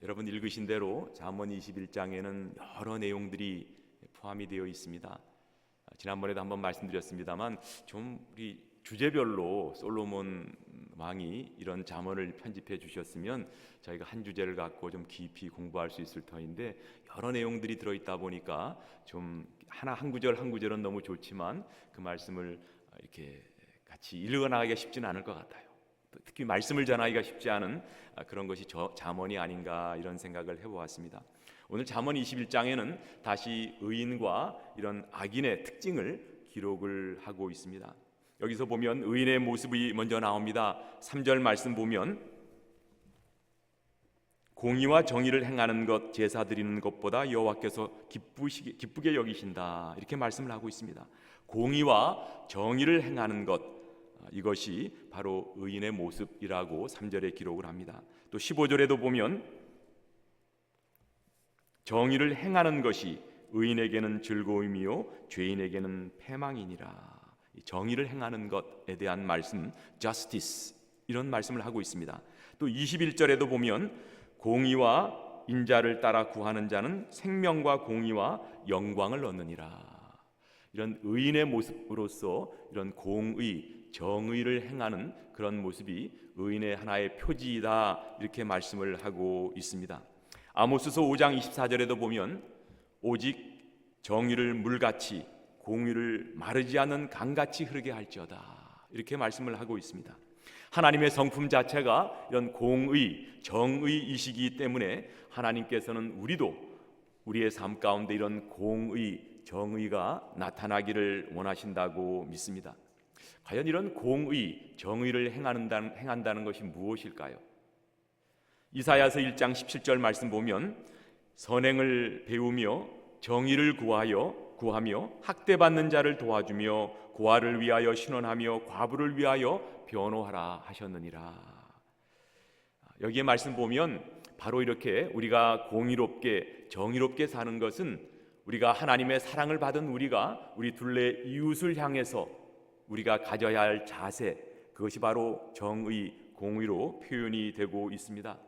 여러분 읽으신 대로 잠언 21장에는 여러 내용들이 포함이 되어 있습니다. 지난번에도 한번 말씀드렸습니다만 좀 우리 주제별로 솔로몬 왕이 이런 잠언을 편집해 주셨으면 저희가 한 주제를 갖고 좀 깊이 공부할 수 있을 터인데 여러 내용들이 들어있다 보니까 좀 한 구절 한 구절은 너무 좋지만 그 말씀을 이렇게 같이 읽어나가기가 쉽지는 않을 것 같아요. 특히 말씀을 전하기가 쉽지 않은 그런 것이 잠언이 아닌가 이런 생각을 해보았습니다. 오늘 잠언 21장에는 다시 의인과 이런 악인의 특징을 기록을 하고 있습니다. 여기서 보면 의인의 모습이 먼저 나옵니다. 3절 말씀 보면 공의와 정의를 행하는 것, 제사 드리는 것보다 여호와께서 기쁘게 여기신다, 이렇게 말씀을 하고 있습니다. 공의와 정의를 행하는 것, 이것이 바로 의인의 모습이라고 3절에 기록을 합니다. 또 15절에도 보면 정의를 행하는 것이 의인에게는 즐거움이요 죄인에게는 패망이니라. 정의를 행하는 것에 대한 말씀, justice, 이런 말씀을 하고 있습니다. 또 21절에도 보면 공의와 인자를 따라 구하는 자는 생명과 공의와 영광을 얻느니라. 이런 의인의 모습으로서 이런 공의, 정의를 행하는 그런 모습이 의인의 하나의 표지이다, 이렇게 말씀을 하고 있습니다. 아모스서 5장 24절에도 보면 오직 정의를 물같이 공의를 마르지 않는 강같이 흐르게 할지어다, 이렇게 말씀을 하고 있습니다. 하나님의 성품 자체가 이런 공의, 정의이시기 때문에 하나님께서는 우리의 삶 가운데 이런 공의, 정의가 나타나기를 원하신다고 믿습니다. 과연 이런 공의, 정의를 행한다는 것이 무엇일까요? 이사야서 1장 17절 말씀 보면 선행을 배우며 정의를 구하며 학대받는 자를 도와주며 고아를 위하여 신원하며 과부를 위하여 변호하라 하셨느니라. 여기에 말씀 보면 바로 이렇게 우리가 공의롭게 정의롭게 사는 것은 우리가 하나님의 사랑을 받은 우리 둘레 이웃을 향해서 우리가 가져야 할 자세, 그것이 바로 정의, 공의로 표현이 되고 있습니다.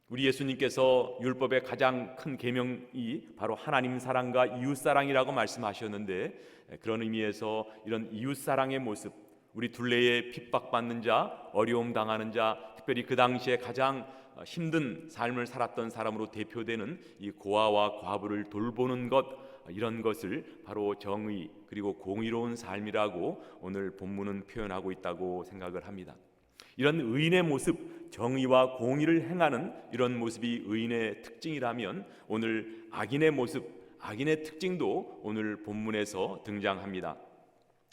우리 예수님께서 율법의 가장 큰 계명이 바로 하나님 사랑과 이웃 사랑이라고 말씀하셨는데, 그런 의미에서 이런 이웃 사랑의 모습, 우리 둘레에 핍박받는 자, 어려움 당하는 자, 특별히 그 당시에 가장 힘든 삶을 살았던 사람으로 대표되는 이 고아와 과부를 돌보는 것, 이런 것을 바로 정의 그리고 공의로운 삶이라고 오늘 본문은 표현하고 있다고 생각을 합니다. 이런 의인의 모습, 정의와 공의를 행하는 이런 모습이 의인의 특징이라면 오늘 악인의 모습, 악인의 특징도 오늘 본문에서 등장합니다.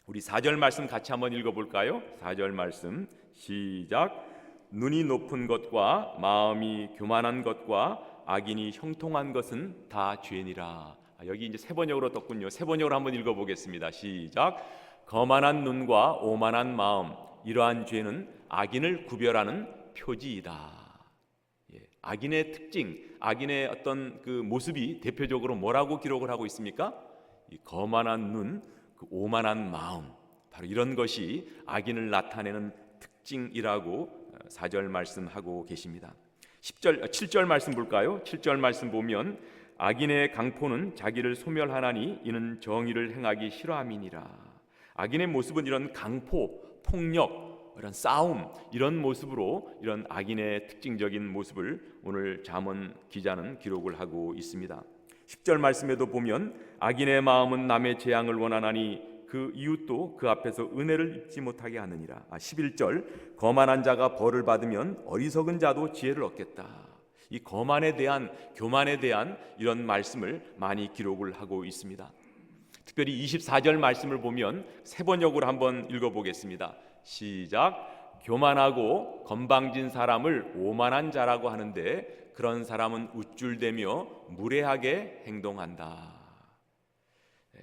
우리 4절 말씀 같이 한번 읽어볼까요? 4절 말씀 시작. 눈이 높은 것과 마음이 교만한 것과 악인이 형통한 것은 다 죄니라. 여기 이제 세 번역으로 떴군요. 세 번역으로 한번 읽어보겠습니다. 시작. 거만한 눈과 오만한 마음, 이러한 죄는 악인을 구별하는 표지이다. 악인의 특징, 악인의 어떤 그 모습이 대표적으로 뭐라고 기록을 하고 있습니까? 이 거만한 눈, 그 오만한 마음, 바로 이런 것이 악인을 나타내는 특징이라고 4절 말씀하고 계십니다. 7절 말씀 볼까요? 7절 말씀 보면 악인의 강포는 자기를 소멸하나니 이는 정의를 행하기 싫어함이니라. 악인의 모습은 이런 강포, 폭력, 이런 싸움, 이런 모습으로 이런 악인의 특징적인 모습을 오늘 잠언 기자는 기록을 하고 있습니다. 10절 말씀에도 보면 악인의 마음은 남의 재앙을 원하나니 그 이웃도 그 앞에서 은혜를 입지 못하게 하느니라. 11절 거만한 자가 벌을 받으면 어리석은 자도 지혜를 얻겠다. 이 거만에 대한, 교만에 대한 이런 말씀을 많이 기록을 하고 있습니다. 특별히 24절 말씀을 보면 세 번역으로 한번 읽어보겠습니다. 시작. 교만하고 건방진 사람을 오만한 자라고 하는데 그런 사람은 우쭐대며 무례하게 행동한다.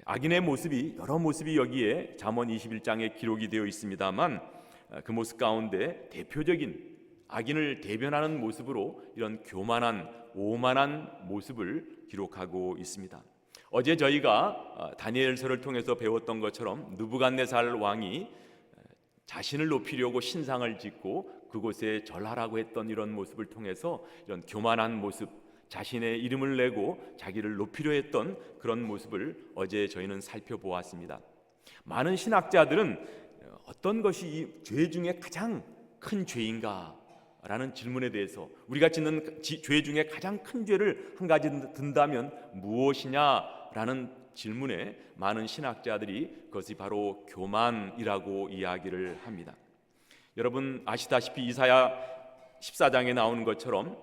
악인의 모습이, 여러 모습이 여기에 잠언 21장에 기록이 되어 있습니다만 그 모습 가운데 대표적인 악인을 대변하는 모습으로 이런 교만한, 오만한 모습을 기록하고 있습니다. 어제 저희가 다니엘서를 통해서 배웠던 것처럼 느부갓네살 왕이 자신을 높이려고 신상을 짓고 그곳에 절하라고 했던 이런 모습을 통해서 이런 교만한 모습, 자신의 이름을 내고 자기를 높이려 했던 그런 모습을 어제 저희는 살펴보았습니다. 많은 신학자들은 어떤 것이 이 죄 중에 가장 큰 죄인가? 라는 질문에 대해서 우리가 짓는 죄 중에 가장 큰 죄를 한 가지 든다면 무엇이냐라는 질문에 많은 신학자들이 그것이 바로 교만이라고 이야기를 합니다. 여러분 아시다시피 이사야 14장에 나오는 것처럼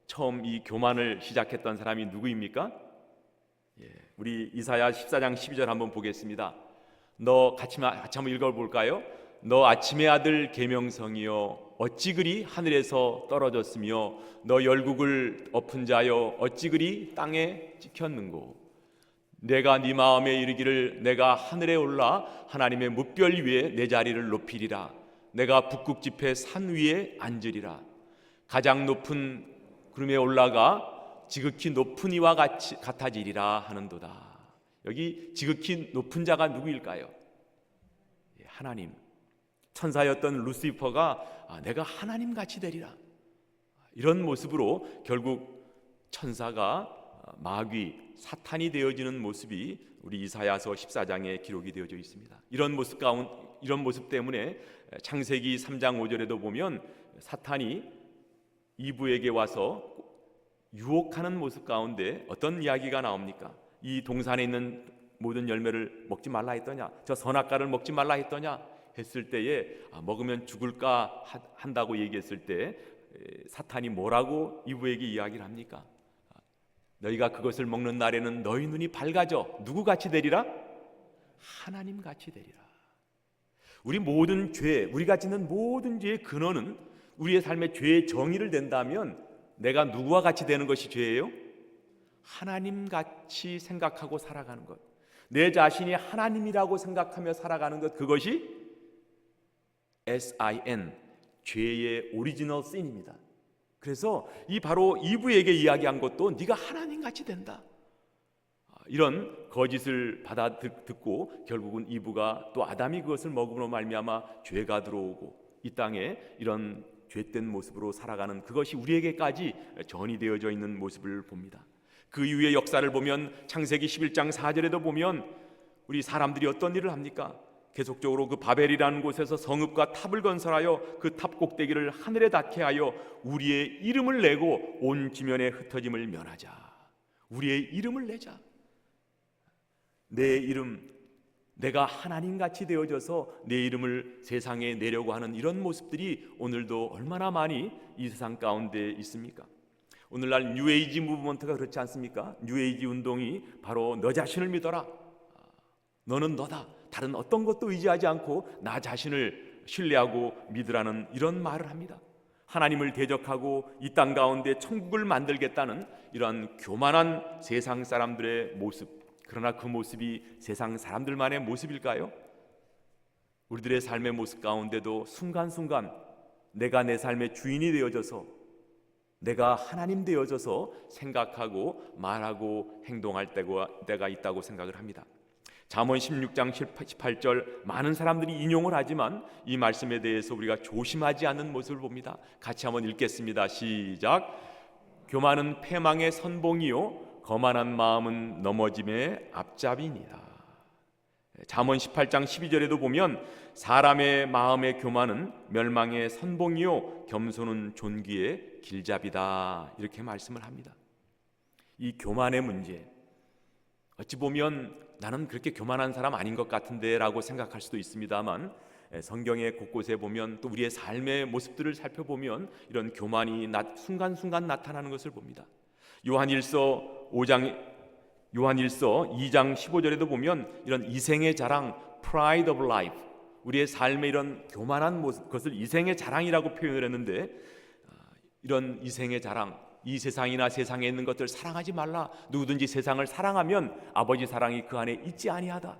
처음 이 교만을 시작했던 사람이 누구입니까? 우리 이사야 14장 12절 한번 보겠습니다. 너 같이 한번 읽어볼까요? 너 아침의 아들 계명성이여 어찌 그리 하늘에서 떨어졌으며 너 열국을 엎은 자여 어찌 그리 땅에 찍혔는고 내가 네 마음에 이르기를 내가 하늘에 올라 하나님의 뭇별 위에 내 자리를 높이리라 내가 북극 지폐 산 위에 앉으리라 가장 높은 구름에 올라가 지극히 높은 이와 같아지리라 하는도다. 여기 지극히 높은 자가 누구일까요? 하나님. 천사였던 루시퍼가 내가 하나님같이 되리라 이런 모습으로 결국 천사가 마귀, 사탄이 되어지는 모습이 우리 이사야서 14장에 기록이 되어져 있습니다. 이런 모습 때문에 창세기 3장 5절에도 보면 사탄이 이브에게 와서 유혹하는 모습 가운데 어떤 이야기가 나옵니까? 이 동산에 있는 모든 열매를 먹지 말라 했더냐? 저 선악과를 먹지 말라 했더냐? 했을 때에 먹으면 죽을까 한다고 얘기했을 때 사탄이 뭐라고 이브에게 이야기를 합니까? 너희가 그것을 먹는 날에는 너희 눈이 밝아져 누구같이 되리라? 하나님같이 되리라. 우리 모든 죄, 우리가 짓는 모든 죄의 근원은 우리의 삶의 죄의 정의를 낸다면 내가 누구와 같이 되는 것이 죄예요? 하나님같이 생각하고 살아가는 것, 내 자신이 하나님이라고 생각하며 살아가는 것, 그것이 SIN, 죄의 오리지널 신입니다. 그래서 이 바로 이브에게 이야기한 것도 네가 하나님같이 된다. 이런 거짓을 받아 듣고 결국은 이브가 또 아담이 그것을 먹음으로 말미암아 죄가 들어오고 이 땅에 이런 죄된 모습으로 살아가는 그것이 우리에게까지 전이 되어져 있는 모습을 봅니다. 그 이후의 역사를 보면 창세기 11장 4절에도 보면 우리 사람들이 어떤 일을 합니까? 계속적으로 그 바벨이라는 곳에서 성읍과 탑을 건설하여 그 탑 꼭대기를 하늘에 닿게 하여 우리의 이름을 내고 온 지면에 흩어짐을 면하자. 우리의 이름을 내자. 내 이름, 내가 하나님같이 되어져서 내 이름을 세상에 내려고 하는 이런 모습들이 오늘도 얼마나 많이 이 세상 가운데 있습니까? 오늘날 뉴에이지 무브먼트가 그렇지 않습니까? 뉴에이지 운동이 바로 너 자신을 믿어라. 너는 너다. 다른 어떤 것도 의지하지 않고 나 자신을 신뢰하고 믿으라는 이런 말을 합니다. 하나님을 대적하고 이 땅 가운데 천국을 만들겠다는 이런 교만한 세상 사람들의 모습. 그러나 그 모습이 세상 사람들만의 모습일까요? 우리들의 삶의 모습 가운데도 순간순간 내가 내 삶의 주인이 되어져서 내가 하나님 되어져서 생각하고 말하고 행동할 때가 있다고 생각을 합니다. 잠언 16장 18절 많은 사람들이 인용을 하지만 이 말씀에 대해서 우리가 조심하지 않는 모습을 봅니다. 같이 한번 읽겠습니다. 시작. 교만은 패망의 선봉이요 거만한 마음은 넘어짐의 앞잡이니라. 잠언 18장 12절에도 보면 사람의 마음의 교만은 멸망의 선봉이요 겸손은 존귀의 길잡이다 이렇게 말씀을 합니다. 이 교만의 문제, 어찌 보면 나는 그렇게 교만한 사람 아닌 것 같은데 라고 생각할 수도 있습니다만 성경의 곳곳에 보면 또 우리의 삶의 모습들을 살펴보면 이런 교만이 순간순간 나타나는 것을 봅니다. 요한일서 2장 15절에도 보면 이런 이생의 자랑, pride of life, 우리의 삶의 이런 교만한 모습, 그것을 이생의 자랑이라고 표현을 했는데 이런 이생의 자랑, 이 세상이나 세상에 있는 것들 사랑하지 말라. 누구든지 세상을 사랑하면 아버지 사랑이 그 안에 있지 아니하다.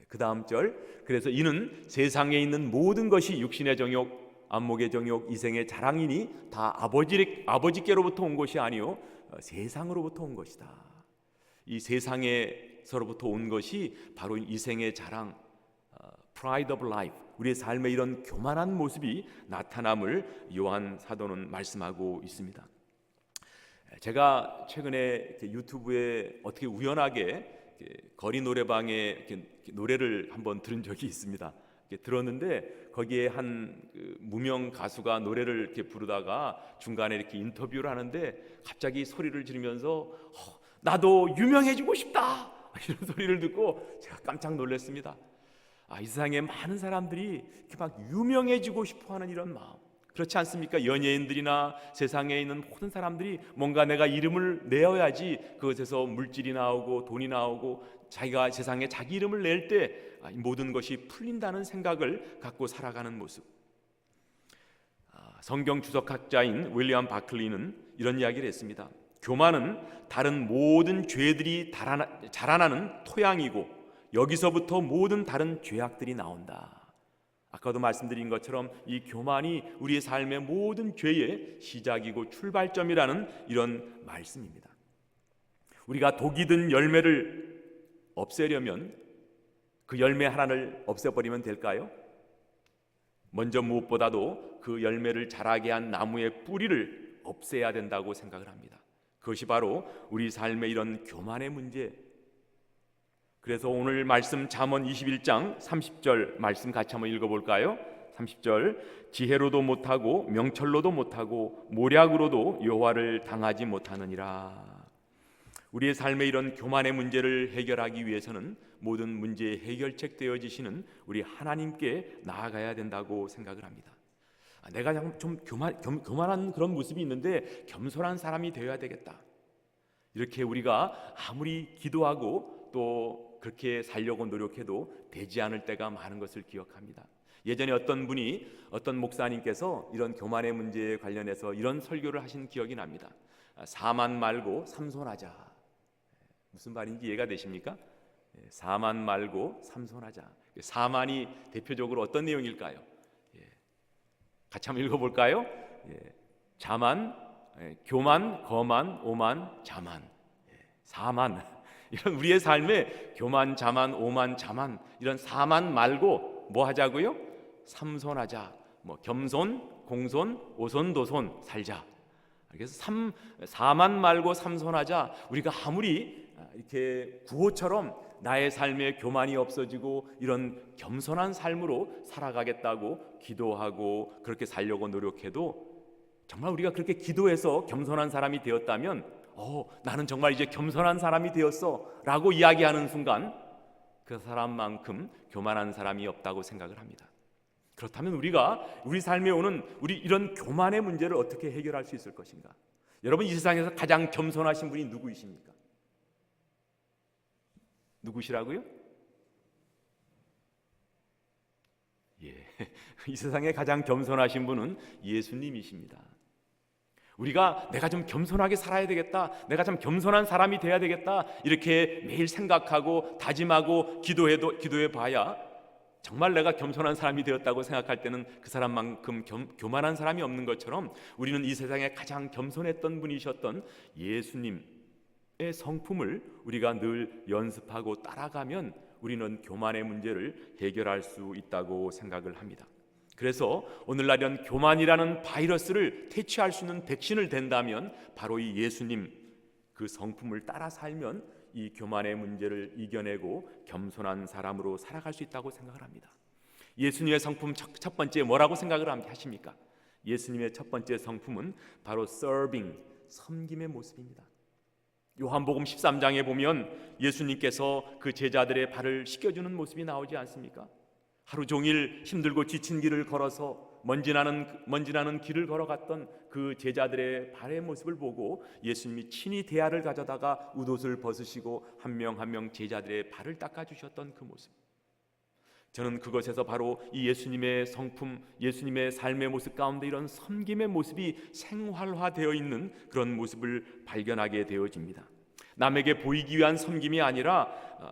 그 다음 절, 그래서 이는 세상에 있는 모든 것이 육신의 정욕, 안목의 정욕, 이생의 자랑이니 다 아버지께로부터 온 것이 아니요 세상으로부터 온 것이다. 이 세상에서로부터 온 것이 바로 이생의 자랑, pride of life, 우리의 삶에 이런 교만한 모습이 나타남을 요한 사도는 말씀하고 있습니다. 제가 최근에 유튜브에 어떻게 우연하게 거리 노래방에 노래를 한번 들은 적이 있습니다. 들었는데 거기에 한 무명 가수가 노래를 이렇게 부르다가 중간에 이렇게 인터뷰를 하는데 갑자기 소리를 지르면서 나도 유명해지고 싶다 이런 소리를 듣고 제가 깜짝 놀랐습니다. 이 세상에 많은 사람들이 이렇게 막 유명해지고 싶어하는 이런 마음, 그렇지 않습니까? 연예인들이나 세상에 있는 모든 사람들이 뭔가 내가 이름을 내어야지 그것에서 물질이 나오고 돈이 나오고 자기가 세상에 자기 이름을 낼 때 모든 것이 풀린다는 생각을 갖고 살아가는 모습. 성경 주석학자인 윌리엄 바클리는 이런 이야기를 했습니다. 교만은 다른 모든 죄들이 자라나는 토양이고 여기서부터 모든 다른 죄악들이 나온다. 아까도 말씀드린 것처럼 이 교만이 우리의 삶의 모든 죄의 시작이고 출발점이라는 이런 말씀입니다. 우리가 독이 든 열매를 없애려면 그 열매 하나를 없애버리면 될까요? 먼저 무엇보다도 그 열매를 자라게 한 나무의 뿌리를 없애야 된다고 생각을 합니다. 그것이 바로 우리 삶의 이런 교만의 문제. 그래서 오늘 말씀 잠언 21장 30절 말씀 같이 한번 읽어볼까요? 30절 지혜로도 못하고 명철로도 못하고 모략으로도 여호와를 당하지 못하느니라. 우리의 삶의 이런 교만의 문제를 해결하기 위해서는 모든 문제의 해결책 되어지시는 우리 하나님께 나아가야 된다고 생각을 합니다. 내가 좀 교만한 그런 모습이 있는데 겸손한 사람이 되어야 되겠다. 이렇게 우리가 아무리 기도하고 또 그렇게 살려고 노력해도 되지 않을 때가 많은 것을 기억합니다. 예전에 어떤 목사님께서 이런 교만의 문제에 관련해서 이런 설교를 하신 기억이 납니다. 사만 말고 삼손하자. 무슨 말인지 이해가 되십니까? 사만 말고 삼손하자. 사만이 대표적으로 어떤 내용일까요? 같이 한번 읽어볼까요? 자만, 교만, 거만, 오만, 자만, 사만. 이런 우리의 삶에 교만, 자만, 오만, 자만 이런 사만 말고 뭐 하자고요? 삼손하자. 겸손, 공손, 오손, 도손 살자. 그래서 사만 말고 삼손하자. 우리가 아무리 이렇게 구호처럼 나의 삶에 교만이 없어지고 이런 겸손한 삶으로 살아가겠다고 기도하고 그렇게 살려고 노력해도 정말 우리가 그렇게 기도해서 겸손한 사람이 되었다면 나는 정말 이제 겸손한 사람이 되었어 라고 이야기하는 순간 그 사람만큼 교만한 사람이 없다고 생각을 합니다. 그렇다면 우리 삶에 오는 이런 교만의 문제를 어떻게 해결할 수 있을 것인가? 여러분, 이 세상에서 가장 겸손하신 분이 누구이십니까? 누구시라고요? 이 세상에 가장 겸손하신 분은 예수님이십니다. 우리가 내가 좀 겸손하게 살아야 되겠다, 내가 좀 겸손한 사람이 돼야 되겠다 이렇게 매일 생각하고 다짐하고 기도해 봐야 정말 내가 겸손한 사람이 되었다고 생각할 때는 그 사람만큼 교만한 사람이 없는 것처럼 우리는 이 세상에 가장 겸손했던 분이셨던 예수님의 성품을 우리가 늘 연습하고 따라가면 우리는 교만의 문제를 해결할 수 있다고 생각을 합니다. 그래서 오늘날 이런 교만이라는 바이러스를 퇴치할 수 있는 백신을 댄다면 바로 이 예수님 그 성품을 따라 살면 이 교만의 문제를 이겨내고 겸손한 사람으로 살아갈 수 있다고 생각을 합니다. 예수님의 성품 첫 번째 뭐라고 생각을 하십니까? 예수님의 첫 번째 성품은 바로 serving, 섬김의 모습입니다. 요한복음 13장에 보면 예수님께서 그 제자들의 발을 씻겨주는 모습이 나오지 않습니까? 하루 종일 힘들고 지친 길을 걸어서 먼지나는 길을 걸어갔던 그 제자들의 발의 모습을 보고 예수님이 친히 대야를 가져다가 웃옷을 벗으시고 한 명 한 명 제자들의 발을 닦아주셨던 그 모습, 저는 그것에서 바로 이 예수님의 성품, 예수님의 삶의 모습 가운데 이런 섬김의 모습이 생활화되어 있는 그런 모습을 발견하게 되어집니다. 남에게 보이기 위한 섬김이 아니라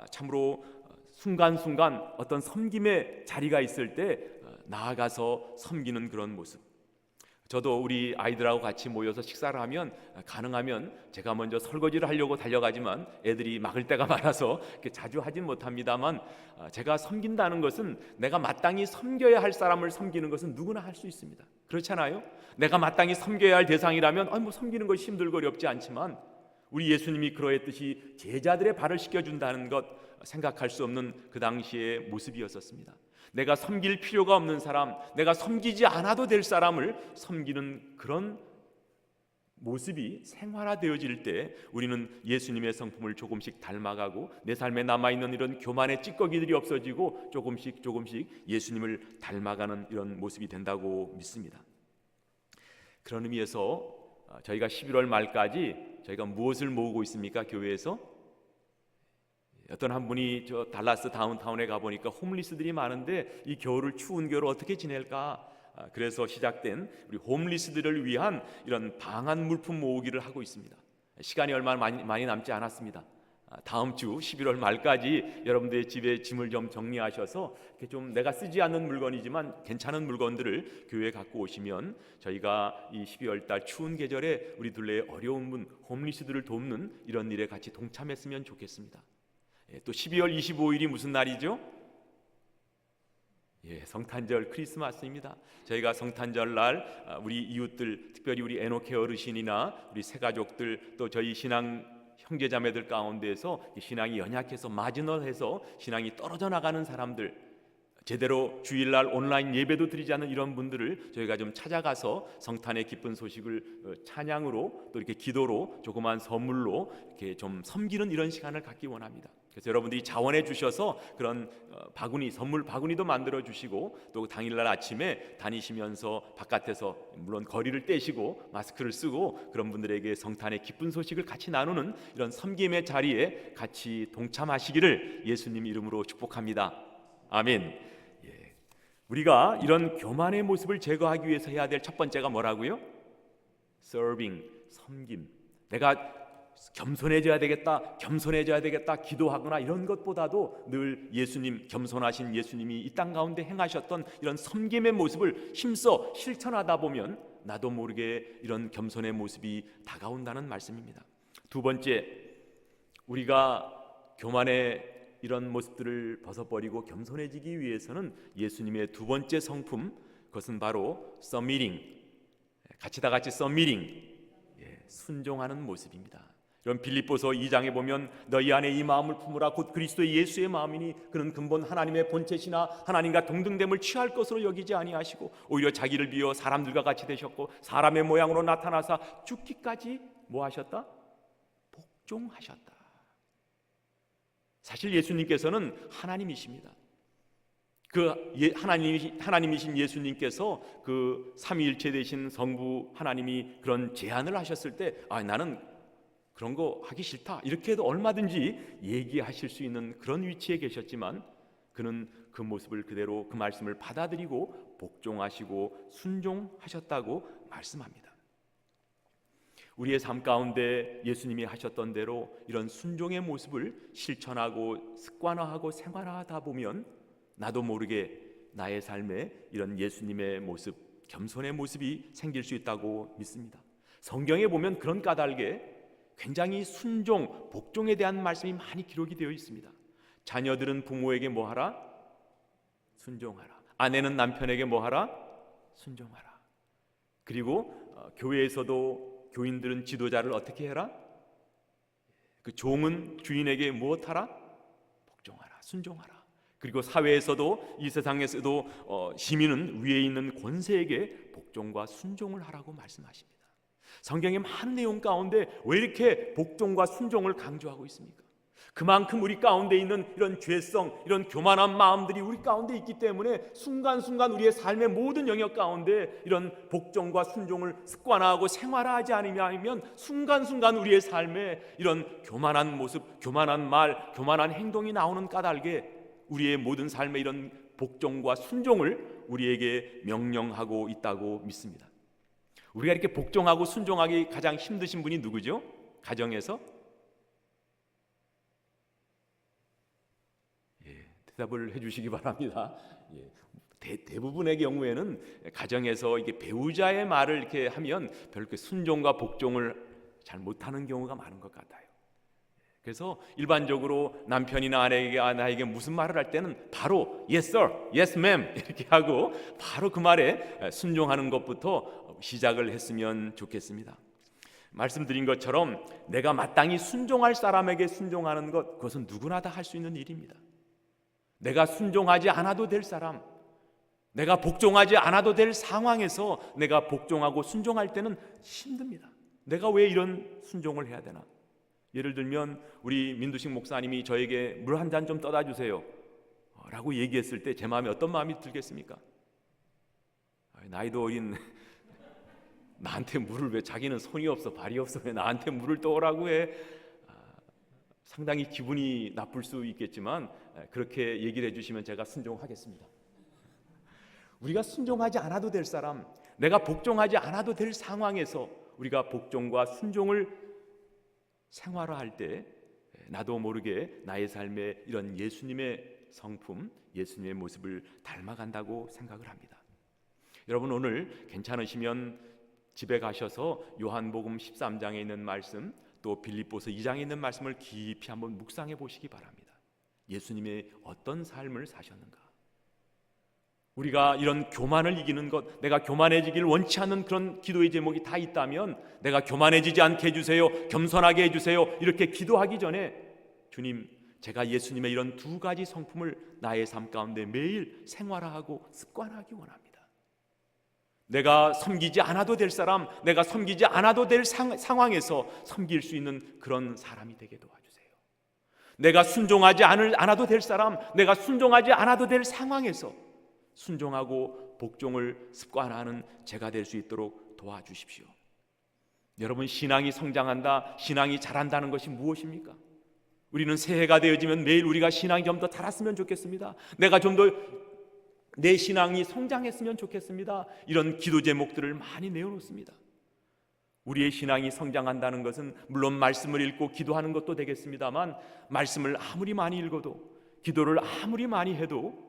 참으로 순간순간 어떤 섬김의 자리가 있을 때 나아가서 섬기는 그런 모습. 저도 우리 아이들하고 같이 모여서 식사를 하면 가능하면 제가 먼저 설거지를 하려고 달려가지만 애들이 막을 때가 많아서 자주 하진 못합니다만, 제가 섬긴다는 것은 내가 마땅히 섬겨야 할 사람을 섬기는 것은 누구나 할 수 있습니다. 그렇잖아요? 내가 마땅히 섬겨야 할 대상이라면 뭐 섬기는 것이 힘들고 어렵지 않지만, 우리 예수님이 그러했듯이 제자들의 발을 씻겨준다는 것, 생각할 수 없는 그 당시의 모습이었었습니다. 내가 섬길 필요가 없는 사람, 내가 섬기지 않아도 될 사람을 섬기는 그런 모습이 생활화되어질 때 우리는 예수님의 성품을 조금씩 닮아가고 내 삶에 남아있는 이런 교만의 찌꺼기들이 없어지고 조금씩 예수님을 닮아가는 이런 모습이 된다고 믿습니다. 그런 의미에서 저희가 11월 말까지 저희가 무엇을 모으고 있습니까? 교회에서 어떤 한 분이 저 달라스 다운타운에 가보니까 홈리스들이 많은데 이 겨울을, 추운 겨울을 어떻게 지낼까? 그래서 시작된 우리 홈리스들을 위한 이런 방한 물품 모으기를 하고 있습니다. 시간이 얼마 많이 남지 않았습니다. 다음 주 11월 말까지 여러분들의 집에 짐을 좀 정리하셔서 좀 내가 쓰지 않는 물건이지만 괜찮은 물건들을 교회에 갖고 오시면 저희가 이 12월 달 추운 계절에 우리 둘레의 어려운 분, 홈리스들을 돕는 이런 일에 같이 동참했으면 좋겠습니다. 또 12월 25일이 무슨 날이죠? 성탄절, 크리스마스입니다. 저희가 성탄절 날 우리 이웃들, 특별히 우리 에노케 어르신이나 우리 새가족들, 또 저희 신앙 형제자매들 가운데에서 신앙이 연약해서 마지널해서 신앙이 떨어져 나가는 사람들, 제대로 주일날 온라인 예배도 드리지 않는 이런 분들을 저희가 좀 찾아가서 성탄의 기쁜 소식을 찬양으로 또 이렇게 기도로 조그만 선물로 이렇게 좀 섬기는 이런 시간을 갖기 원합니다. 그래서 여러분들이 자원해 주셔서 그런 바구니, 선물 바구니도 만들어 주시고, 또 당일날 아침에 다니시면서 바깥에서 물론 거리를 떼시고 마스크를 쓰고 그런 분들에게 성탄의 기쁜 소식을 같이 나누는 이런 섬김의 자리에 같이 동참하시기를 예수님 이름으로 축복합니다. 아멘. 우리가 이런 교만의 모습을 제거하기 위해서 해야 될 첫 번째가 뭐라고요? serving, 섬김. 내가 겸손해져야 되겠다 기도하거나 이런 것보다도 늘 예수님, 겸손하신 예수님이 이 땅 가운데 행하셨던 이런 섬김의 모습을 힘써 실천하다 보면 나도 모르게 이런 겸손의 모습이 다가온다는 말씀입니다. 두 번째, 우리가 교만의 이런 모습들을 벗어버리고 겸손해지기 위해서는 예수님의 두 번째 성품, 그것은 바로 submitting, 다 같이 submitting, 순종하는 모습입니다. 이런 빌립보서 2장에 보면 너희 안에 이 마음을 품으라 곧 그리스도 예수의 마음이니 그는 근본 하나님의 본체시나 하나님과 동등됨을 취할 것으로 여기지 아니하시고 오히려 자기를 비워 사람들과 같이 되셨고 사람의 모양으로 나타나사 죽기까지 뭐 하셨다? 복종하셨다. 사실 예수님께서는 하나님이십니다. 하나님이신 예수님께서 그 삼위일체 되신 성부 하나님이 그런 제안을 하셨을 때 나는 그런 거 하기 싫다 이렇게 해도 얼마든지 얘기하실 수 있는 그런 위치에 계셨지만 그는 그 모습을 그대로 그 말씀을 받아들이고 복종하시고 순종하셨다고 말씀합니다. 우리의 삶 가운데 예수님이 하셨던 대로 이런 순종의 모습을 실천하고 습관화하고 생활화하다 보면 나도 모르게 나의 삶에 이런 예수님의 모습, 겸손의 모습이 생길 수 있다고 믿습니다. 성경에 보면 그런 까닭에 굉장히 순종, 복종에 대한 말씀이 많이 기록이 되어 있습니다. 자녀들은 부모에게 뭐하라? 순종하라. 아내는 남편에게 뭐하라? 순종하라. 그리고 교회에서도 교인들은 지도자를 어떻게 해라? 그 종은 주인에게 무엇하라? 복종하라, 순종하라. 그리고 사회에서도 이 세상에서도 시민은 위에 있는 권세에게 복종과 순종을 하라고 말씀하십니다. 성경의 많은 내용 가운데 왜 이렇게 복종과 순종을 강조하고 있습니까? 그만큼 우리 가운데 있는 이런 죄성, 이런 교만한 마음들이 우리 가운데 있기 때문에 순간순간 우리의 삶의 모든 영역 가운데 이런 복종과 순종을 습관화하고 생활화하지 않으면 순간순간 우리의 삶에 이런 교만한 모습, 교만한 말, 교만한 행동이 나오는 까닭에 우리의 모든 삶에 이런 복종과 순종을 우리에게 명령하고 있다고 믿습니다. 우리가 이렇게 복종하고 순종하기 가장 힘드신 분이 누구죠? 가정에서? 대답을 해주시기 바랍니다. 대부분의 경우에는 가정에서 이게 배우자의 말을 이렇게 하면 별로 순종과 복종을 잘 못하는 경우가 많은 것 같아요. 그래서 일반적으로 남편이나 아내가 나에게 무슨 말을 할 때는 바로 Yes sir, Yes ma'am 이렇게 하고 바로 그 말에 순종하는 것부터 시작을 했으면 좋겠습니다. 말씀드린 것처럼 내가 마땅히 순종할 사람에게 순종하는 것, 그것은 누구나 다 할 수 있는 일입니다. 내가 순종하지 않아도 될 사람, 내가 복종하지 않아도 될 상황에서 내가 복종하고 순종할 때는 힘듭니다. 내가 왜 이런 순종을 해야 되나? 예를 들면 우리 민두식 목사님이 저에게 물 한 잔 좀 떠다 주세요 라고 얘기했을 때 제 마음에 어떤 마음이 들겠습니까? 나이도 어린 나한테 물을 왜, 자기는 손이 없어 발이 없어 왜 나한테 물을 떠오라고 해? 상당히 기분이 나쁠 수 있겠지만 그렇게 얘기를 해주시면 제가 순종하겠습니다. 우리가 순종하지 않아도 될 사람, 내가 복종하지 않아도 될 상황에서 우리가 복종과 순종을 생활화할 때 나도 모르게 나의 삶에 이런 예수님의 성품, 예수님의 모습을 닮아간다고 생각을 합니다. 여러분, 오늘 괜찮으시면 집에 가셔서 요한복음 13장에 있는 말씀, 또 빌립보서 2장에 있는 말씀을 깊이 한번 묵상해 보시기 바랍니다. 예수님의 어떤 삶을 사셨는가? 우리가 이런 교만을 이기는 것, 내가 교만해지기를 원치 않는 그런 기도의 제목이 다 있다면 내가 교만해지지 않게 해주세요, 겸손하게 해주세요, 이렇게 기도하기 전에 주님, 제가 예수님의 이런 두 가지 성품을 나의 삶 가운데 매일 생활화하고 습관하기 원합니다. 내가 섬기지 않아도 될 사람, 내가 섬기지 않아도 될 상황에서 섬길 수 있는 그런 사람이 되게 도와주세요. 내가 순종하지 않아도 될 사람, 내가 순종하지 않아도 될 상황에서 순종하고 복종을 습관하는 제가 될 수 있도록 도와주십시오. 여러분, 신앙이 성장한다, 신앙이 자란다는 것이 무엇입니까? 우리는 새해가 되어지면 매일 우리가 신앙이 좀 더 자랐으면 좋겠습니다. 내가 좀 더 내 신앙이 성장했으면 좋겠습니다. 이런 기도 제목들을 많이 내어놓습니다. 우리의 신앙이 성장한다는 것은 물론 말씀을 읽고 기도하는 것도 되겠습니다만, 말씀을 아무리 많이 읽어도, 기도를 아무리 많이 해도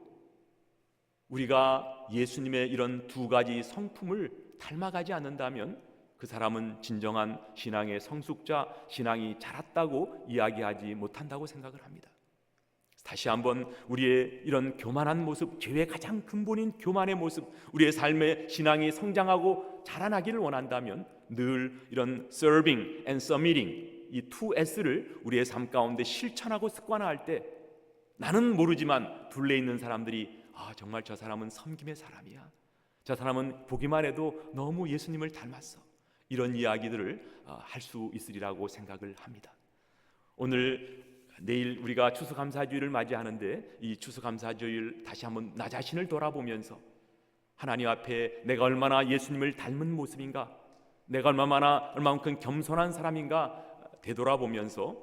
우리가 예수님의 이런 두 가지 성품을 닮아가지 않는다면 그 사람은 진정한 신앙의 성숙자, 신앙이 자랐다고 이야기하지 못한다고 생각을 합니다. 다시 한번 우리의 이런 교만한 모습, 죄의 가장 근본인 교만의 모습, 우리의 삶의 신앙이 성장하고 자라나기를 원한다면 늘 이런 serving and submitting, 이 2S를 우리의 삶 가운데 실천하고 습관화할 때 나는 모르지만 둘레 있는 사람들이 정말 저 사람은 섬김의 사람이야, 저 사람은 보기만 해도 너무 예수님을 닮았어, 이런 이야기들을 할 수 있으리라고 생각을 합니다. 내일 우리가 추수감사주일을 맞이하는데 이 추수감사주일 다시 한번 나 자신을 돌아보면서 하나님 앞에 내가 얼마나 예수님을 닮은 모습인가, 내가 얼마만큼 겸손한 사람인가 되돌아보면서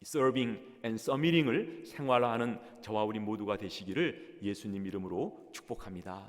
serving and submitting을 생활화하는 저와 우리 모두가 되시기를 예수님 이름으로 축복합니다.